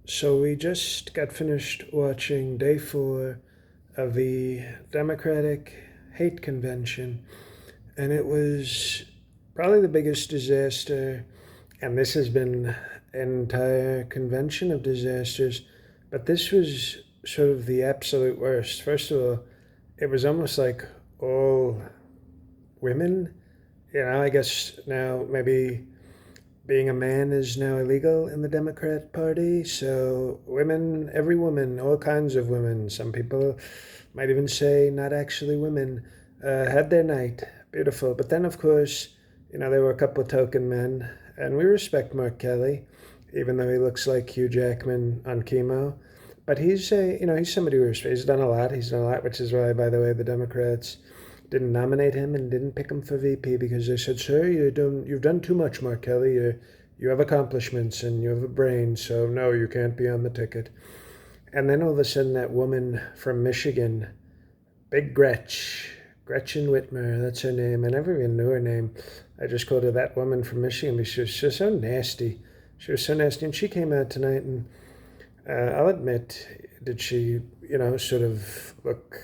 So we just got finished watching day 4 of the Democratic Hate Convention, and it was probably the biggest disaster. And this has been an entire convention of disasters, but this was sort of the absolute worst. First of all, it was almost like all women. I guess now maybe being a man is now illegal in the Democrat Party. So women, every woman, all kinds of women, some people might even say not actually women, had their night. Beautiful. But then, of course, there were a couple of token men, and we respect Mark Kelly, even though he looks like Hugh Jackman on chemo. But he's somebody we respect. He's done a lot. He's done a lot, which is why, by the way, the Democrats didn't nominate him and didn't pick him for VP because they said, "Sir, you've done too much, Mark Kelly. You have accomplishments and you have a brain, so no, you can't be on the ticket." And then all of a sudden, that woman from Michigan, Big Gretchen Whitmer, that's her name. I never even knew her name. I just called her that woman from Michigan because she was just so nasty. She was so nasty, and she came out tonight, and I'll admit, did she, sort of look,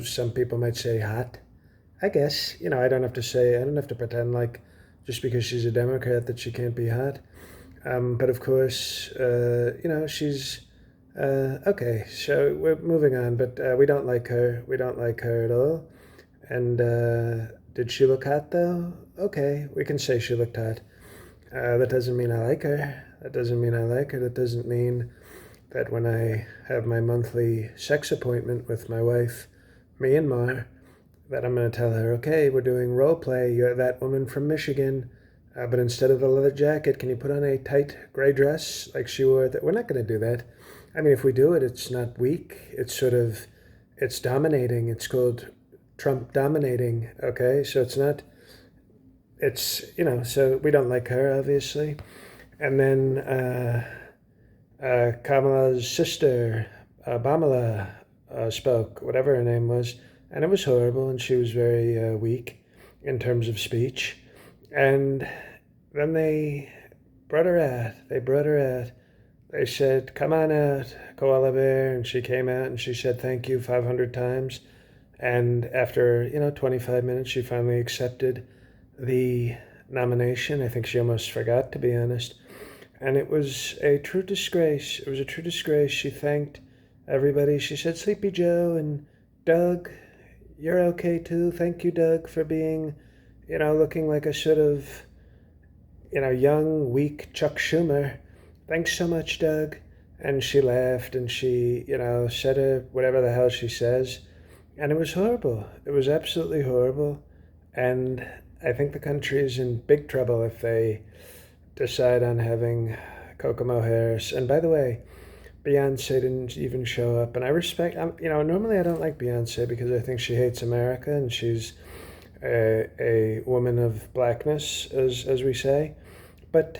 some people might say hot. I guess, I don't have to say, I don't have to pretend like just because she's a Democrat that she can't be hot. But of course, she's okay. So we're moving on, but we don't like her. We don't like her at all. And did she look hot though? Okay, we can say she looked hot. That doesn't mean I like her. That doesn't mean I like her. That doesn't mean that when I have my monthly sex appointment with my wife, Myanmar, that I'm going to tell her, okay, we're doing role play. You're that woman from Michigan, but instead of the leather jacket, can you put on a tight gray dress like she wore? We're not going to do that. I mean, if we do it, it's not weak. It's dominating. It's called Trump dominating. Okay, so it's not. So we don't like her, obviously. And then Kamala's sister, Bamala, spoke, whatever her name was, and it was horrible, and she was very weak in terms of speech. And then they brought her out. They brought her out. They said, "Come on out, koala bear," and she came out and she said thank you 500 times. And after 25 minutes, she finally accepted the nomination. I think she almost forgot, to be honest. And it was a true disgrace. It was a true disgrace. She thanked everybody. She said, "Sleepy Joe and Doug, you're okay too. Thank you, Doug, for being, looking like a sort of, young, weak Chuck Schumer. Thanks so much, Doug." And she laughed and she, said whatever the hell she says. And it was horrible. It was absolutely horrible. And I think the country is in big trouble if they decide on having Kokomo Harris. And by the way, Beyonce didn't even show up. And I respect, normally I don't like Beyonce because I think she hates America and she's a woman of blackness, as we say. But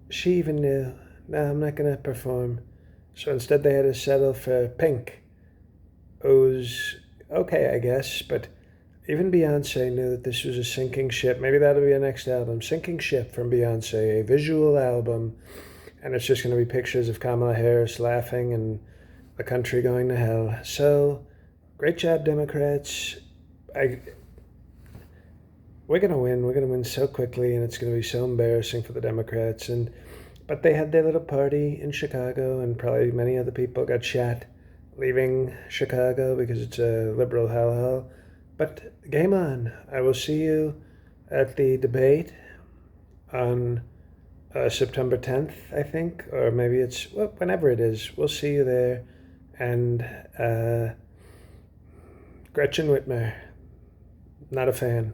she even knew, no, I'm not going to perform. So instead they had to settle for Pink. It was okay, I guess, but even Beyonce knew that this was a sinking ship. Maybe that'll be a next album. Sinking Ship from Beyonce, a visual album. And it's just going to be pictures of Kamala Harris laughing and the country going to hell. So, great job, Democrats. We're going to win. We're going to win so quickly, and it's going to be so embarrassing for the Democrats. But they had their little party in Chicago, and probably many other people got shot leaving Chicago because it's a liberal hellhole. But game on. I will see you at the debate on September 10th, I think, or maybe it's whenever it is. We'll see you there. And Gretchen Whitmer, not a fan.